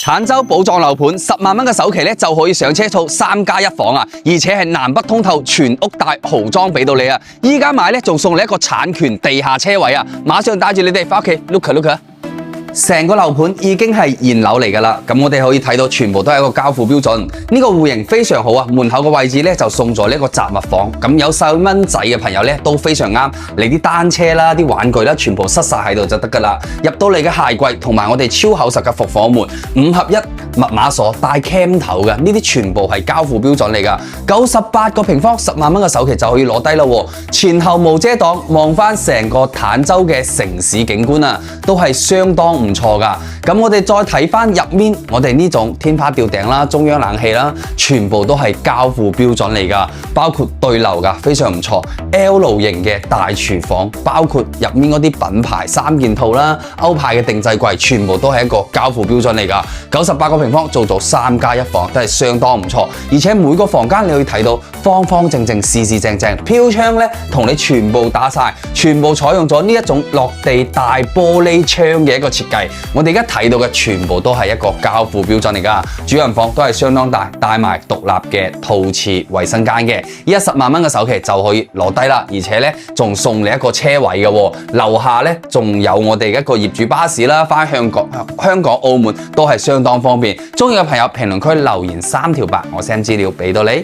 產洲寶藏樓盤10萬蚊嘅首期咧就可以上車套3+1房啊，而且係南北通透，全屋大豪裝俾到你啊！依家買咧仲送你一個產權地下車位啊！馬上帶住你哋翻屋企 look 啊！成個樓盤已經係現樓嚟㗎啦，咁我哋可以睇到全部都係一個交付標準，呢個戶型非常好啊！門口嘅位置咧就送咗呢個雜物房，咁有細蚊仔嘅朋友咧都非常啱，你啲單車啦、啲玩具啦，全部塞晒喺度就得㗎啦。入到嚟嘅鞋櫃同埋我哋超厚實嘅復房門，5合1密碼鎖帶 cam 頭嘅，呢啲全部係交付標準嚟㗎。98個平方10萬蚊嘅首期就可以攞低啦喎，前後無遮擋，望翻成個坦洲嘅城市景觀啊，都係相當唔錯噶，咁我哋再睇翻入面，我哋呢種天花吊頂啦、中央冷氣啦，全部都係交付標準嚟噶，包括對流噶，非常唔錯。L 型嘅大廚房，包括入面嗰啲品牌3件套啦、歐派嘅定制櫃，全部都係一個交付標準嚟噶。98個平方做到3+1房，都係相當唔錯。而且每個房間你可以睇到方方正正、四四正正，飄窗咧同你全部打晒，全部採用咗呢一種落地大玻璃窗嘅一個設計。我哋而家睇到嘅全部都係一個交付標準嚟㗎，主人房都係相當大，帶埋獨立嘅套廁衛生間嘅。依家10萬蚊嘅首期就可以攞低啦，而且咧仲送你一個車位嘅喎，樓下咧仲有我哋一個業主巴士啦，返香港、澳門都係相當方便。中意嘅朋友評論區留言3條8，我 send 資料俾到你。